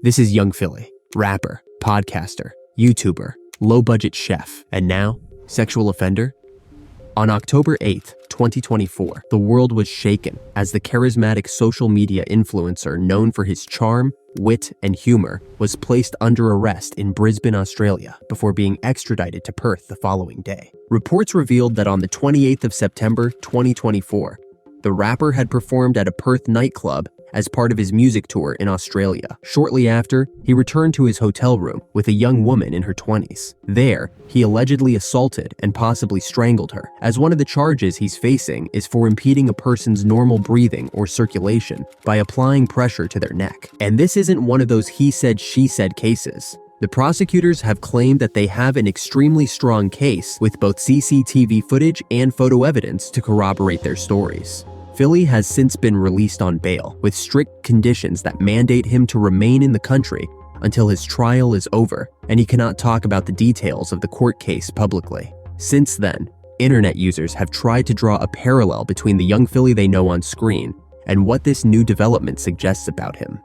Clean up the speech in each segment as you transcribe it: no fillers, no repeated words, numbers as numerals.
This is Young Philly, rapper, podcaster, YouTuber, low-budget chef, and now, sexual offender? On October 8th, 2024, the world was shaken as the charismatic social media influencer known for his charm, wit, and humor was placed under arrest in Brisbane, Australia, before being extradited to Perth the following day. Reports revealed that on the 28th of September, 2024, the rapper had performed at a Perth nightclub as part of his music tour in Australia. Shortly after, he returned to his hotel room with a young woman in her 20s. There, he allegedly assaulted and possibly strangled her, as one of the charges he's facing is for impeding a person's normal breathing or circulation by applying pressure to their neck. And this isn't one of those he said, she said cases. The prosecutors have claimed that they have an extremely strong case with both CCTV footage and photo evidence to corroborate their stories. Philly has since been released on bail with strict conditions that mandate him to remain in the country until his trial is over, and he cannot talk about the details of the court case publicly. Since then, internet users have tried to draw a parallel between the Young Philly they know on screen and what this new development suggests about him.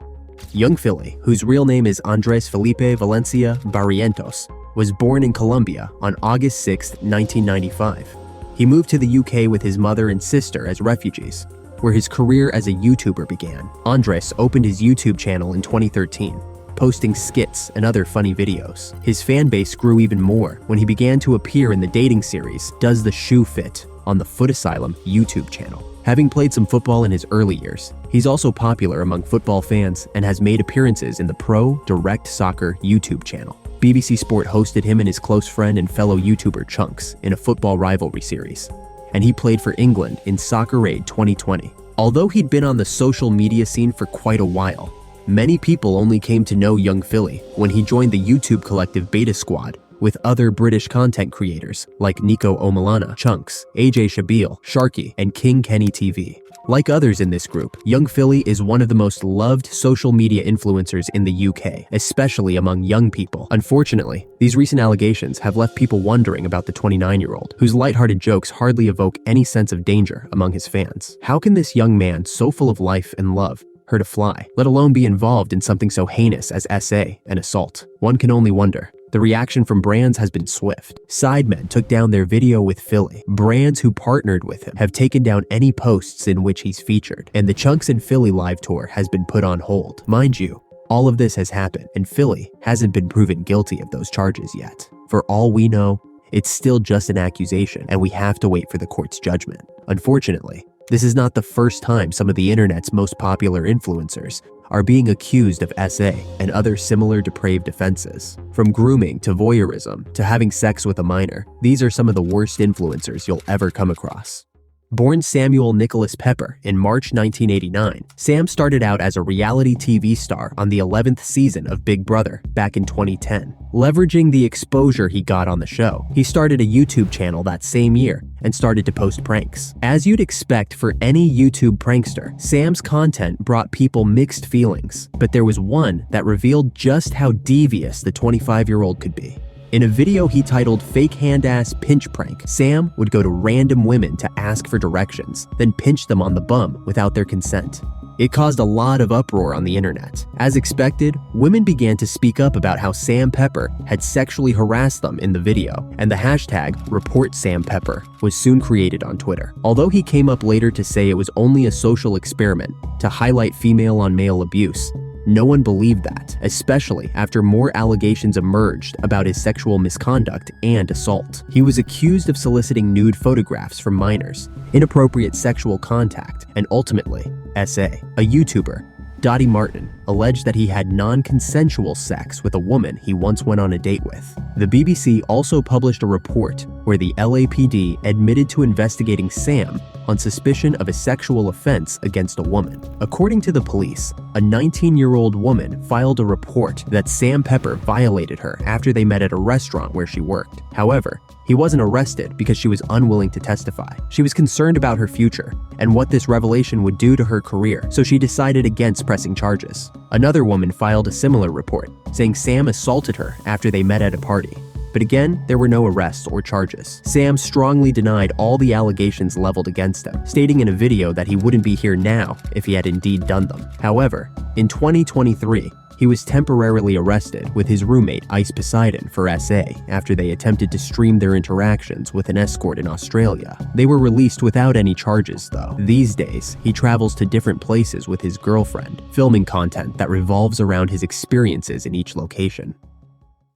Young Philly, whose real name is Andres Felipe Valencia Barrientos, was born in Colombia on August 6, 1995. He moved to the UK with his mother and sister as refugees, where his career as a YouTuber began. Andres opened his YouTube channel in 2013, posting skits and other funny videos. His fan base grew even more when he began to appear in the dating series Does the Shoe Fit on the Foot Asylum YouTube channel. Having played some football in his early years, he's also popular among football fans and has made appearances in the Pro Direct Soccer YouTube channel. BBC Sport hosted him and his close friend and fellow YouTuber Chunks in a football rivalry series, and he played for England in Soccer Aid 2020. Although he'd been on the social media scene for quite a while, many people only came to know Young Philly when he joined the YouTube collective Beta Squad with other British content creators like Nico Omalana, Chunks, AJ Shabil, Sharky, and King Kenny TV. Like others in this group, Young Philly is one of the most loved social media influencers in the UK, especially among young people. Unfortunately, these recent allegations have left people wondering about the 29-year-old, whose lighthearted jokes hardly evoke any sense of danger among his fans. How can this young man, so full of life and love, hurt a fly, let alone be involved in something so heinous as SA and assault? One can only wonder. The reaction from brands has been swift. Sidemen took down their video with Philly. Brands who partnered with him have taken down any posts in which he's featured, and the Chunks and Philly live tour has been put on hold. Mind you, all of this has happened, and Philly hasn't been proven guilty of those charges yet. For all we know, it's still just an accusation, and we have to wait for the court's judgment. Unfortunately, this is not the first time some of the internet's most popular influencers are being accused of SA and other similar depraved offenses. From grooming to voyeurism to having sex with a minor, these are some of the worst influencers you'll ever come across. Born Samuel Nicholas Pepper in March 1989, Sam started out as a reality TV star on the 11th season of Big Brother back in 2010. Leveraging the exposure he got on the show, he started a YouTube channel that same year and started to post pranks. As you'd expect for any YouTube prankster, Sam's content brought people mixed feelings, but there was one that revealed just how devious the 25-year-old could be. In a video he titled Fake Hand-Ass Pinch Prank, Sam would go to random women to ask for directions, then pinch them on the bum without their consent. It caused a lot of uproar on the internet. As expected, women began to speak up about how Sam Pepper had sexually harassed them in the video, and the hashtag #ReportSamPepper was soon created on Twitter. Although he came up later to say it was only a social experiment to highlight female-on-male abuse, no one believed that, especially after more allegations emerged about his sexual misconduct and assault. He was accused of soliciting nude photographs from minors, inappropriate sexual contact, and ultimately, SA. A YouTuber, Dottie Martin, alleged that he had non-consensual sex with a woman he once went on a date with. The BBC also published a report where the LAPD admitted to investigating Sam on suspicion of a sexual offense against a woman. According to the police, a 19-year-old woman filed a report that Sam Pepper violated her after they met at a restaurant where she worked. However, he wasn't arrested because she was unwilling to testify. She was concerned about her future and what this revelation would do to her career, so she decided against pressing charges. Another woman filed a similar report, saying Sam assaulted her after they met at a party. But again, there were no arrests or charges. Sam strongly denied all the allegations leveled against him, stating in a video that he wouldn't be here now if he had indeed done them. However, in 2023, he was temporarily arrested with his roommate Ice Poseidon for SA after they attempted to stream their interactions with an escort in Australia. They were released without any charges though. These days, he travels to different places with his girlfriend, filming content that revolves around his experiences in each location.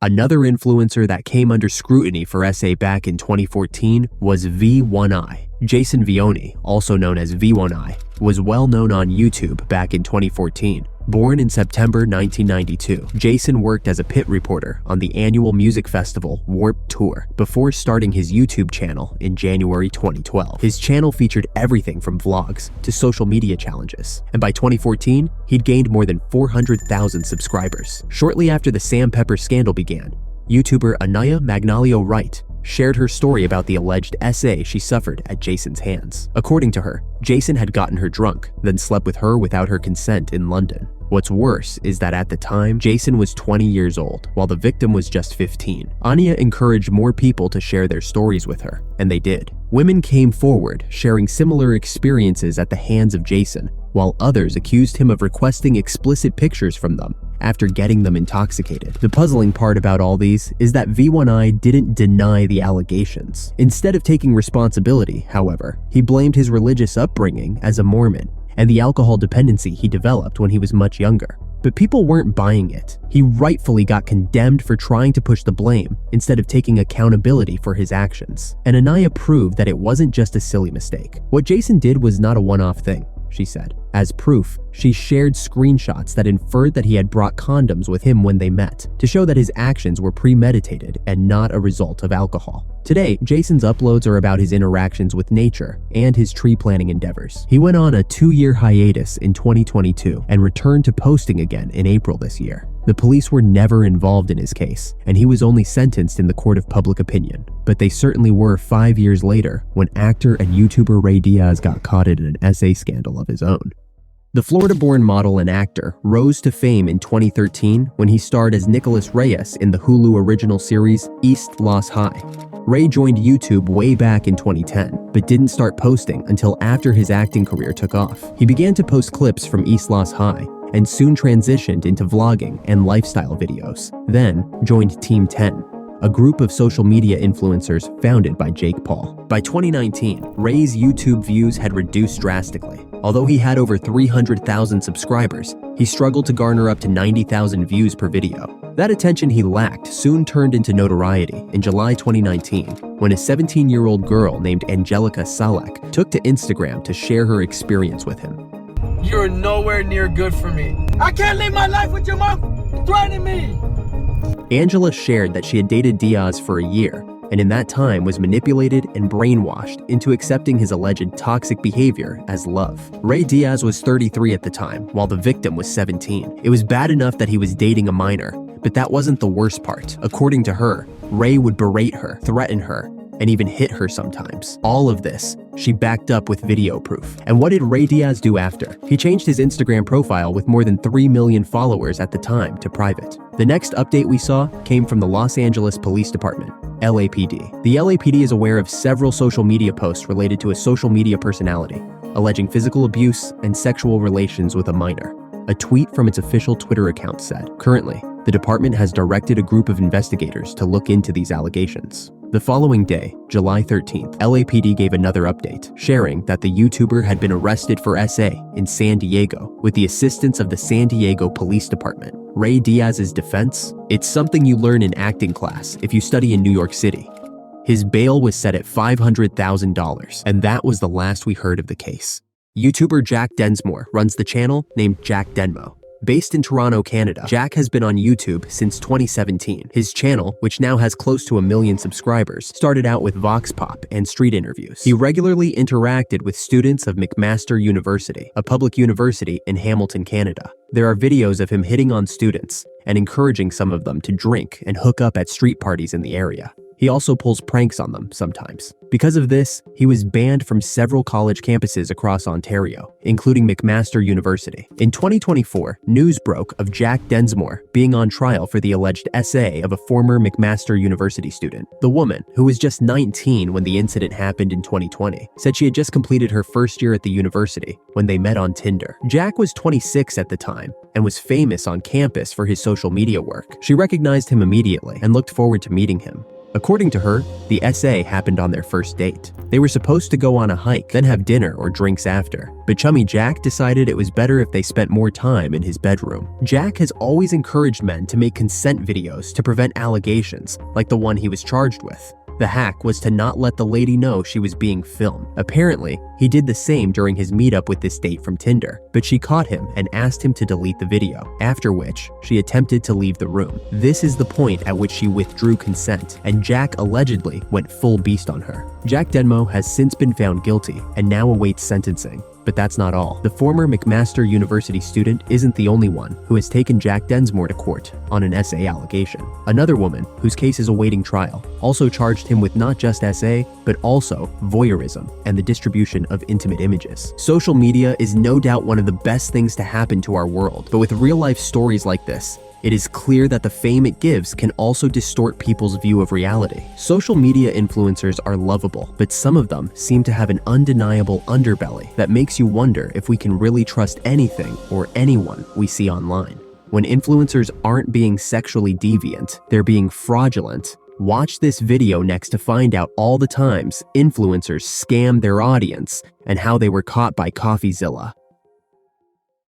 Another influencer that came under scrutiny for SA back in 2014 was V1I. Jason Vioni, also known as V1I, was well known on YouTube back in 2014. Born in September 1992, Jason worked as a pit reporter on the annual music festival Warped Tour before starting his YouTube channel in January 2012. His channel featured everything from vlogs to social media challenges, and by 2014, he'd gained more than 400,000 subscribers. Shortly after the Sam Pepper scandal began, YouTuber Anaya Magnolio Wright shared her story about the alleged SA she suffered at Jason's hands. According to her, Jason had gotten her drunk, then slept with her without her consent in London. What's worse is that at the time, Jason was 20 years old, while the victim was just 15. Anya encouraged more people to share their stories with her, and they did. Women came forward, sharing similar experiences at the hands of Jason, while others accused him of requesting explicit pictures from them after getting them intoxicated. The puzzling part about all these is that V1I didn't deny the allegations. Instead of taking responsibility, however, he blamed his religious upbringing as a Mormon and the alcohol dependency he developed when he was much younger. But people weren't buying it. He rightfully got condemned for trying to push the blame instead of taking accountability for his actions. And Anaya proved that it wasn't just a silly mistake. What Jason did was not a one-off thing, she said. As proof, she shared screenshots that inferred that he had brought condoms with him when they met, to show that his actions were premeditated and not a result of alcohol. Today, Jason's uploads are about his interactions with nature and his tree planting endeavors. He went on a 2-year hiatus in 2022 and returned to posting again in April this year. The police were never involved in his case, and he was only sentenced in the court of public opinion. But they certainly were 5 years later when actor and YouTuber Ray Diaz got caught in an SA scandal of his own. The Florida-born model and actor rose to fame in 2013 when he starred as Nicholas Reyes in the Hulu original series East Los High. Ray joined YouTube way back in 2010, but didn't start posting until after his acting career took off. He began to post clips from East Los High and soon transitioned into vlogging and lifestyle videos, then joined Team 10, a group of social media influencers founded by Jake Paul. By 2019, Ray's YouTube views had reduced drastically. Although he had over 300,000 subscribers, he struggled to garner up to 90,000 views per video. That attention he lacked soon turned into notoriety in July 2019 when a 17-year-old girl named Angelica Salek took to Instagram to share her experience with him. You're nowhere near good for me. I can't live my life with your mom threatening me. Angela shared that she had dated Diaz for a year, and in that time was manipulated and brainwashed into accepting his alleged toxic behavior as love. Ray Diaz was 33 at the time, while the victim was 17. It was bad enough that he was dating a minor, but that wasn't the worst part. According to her, Ray would berate her, threaten her, and even hit her sometimes. All of this, she backed up with video proof. And what did Ray Diaz do after? He changed his Instagram profile with more than 3 million followers at the time to private. The next update we saw came from the Los Angeles Police Department, LAPD. The LAPD is aware of several social media posts related to a social media personality, alleging physical abuse and sexual relations with a minor. A tweet from its official Twitter account said, "Currently, the department has directed a group of investigators to look into these allegations." The following day, July 13th, LAPD gave another update, sharing that the YouTuber had been arrested for SA in San Diego with the assistance of the San Diego Police Department. Ray Diaz's defense? It's something you learn in acting class if you study in New York City. His bail was set at $500,000, and that was the last we heard of the case. YouTuber Jack Denmore runs the channel named Jack Denmo. Based in Toronto, Canada, Jack has been on YouTube since 2017. His channel, which now has close to 1 million subscribers, started out with Vox Pop and street interviews. He regularly interacted with students of McMaster University, a public university in Hamilton, Canada. There are videos of him hitting on students and encouraging some of them to drink and hook up at street parties in the area. He also pulls pranks on them sometimes. Because of this, he was banned from several college campuses across Ontario, including McMaster University. In 2024, news broke of Jack Denmore being on trial for the alleged SA of a former McMaster University student. The woman, who was just 19 when the incident happened in 2020, said she had just completed her first year at the university when they met on Tinder. Jack was 26 at the time and was famous on campus for his social media work. She recognized him immediately and looked forward to meeting him. According to her, the SA happened on their first date. They were supposed to go on a hike, then have dinner or drinks after. But chummy Jack decided it was better if they spent more time in his bedroom. Jack has always encouraged men to make consent videos to prevent allegations, like the one he was charged with. The hack was to not let the lady know she was being filmed. Apparently, he did the same during his meetup with this date from Tinder, but she caught him and asked him to delete the video, after which she attempted to leave the room. This is the point at which she withdrew consent, and Jack allegedly went full beast on her. Jack Denmore has since been found guilty and now awaits sentencing. But that's not all. The former McMaster University student isn't the only one who has taken Jack Denmore to court on an SA allegation. Another woman, whose case is awaiting trial, also charged him with not just SA, but also voyeurism and the distribution of intimate images. Social media is no doubt one of the best things to happen to our world, but with real-life stories like this, it is clear that the fame it gives can also distort people's view of reality. Social media influencers are lovable, but some of them seem to have an undeniable underbelly that makes you wonder if we can really trust anything or anyone we see online. When influencers aren't being sexually deviant, they're being fraudulent. Watch this video next to find out all the times influencers scam their audience and how they were caught by CoffeeZilla.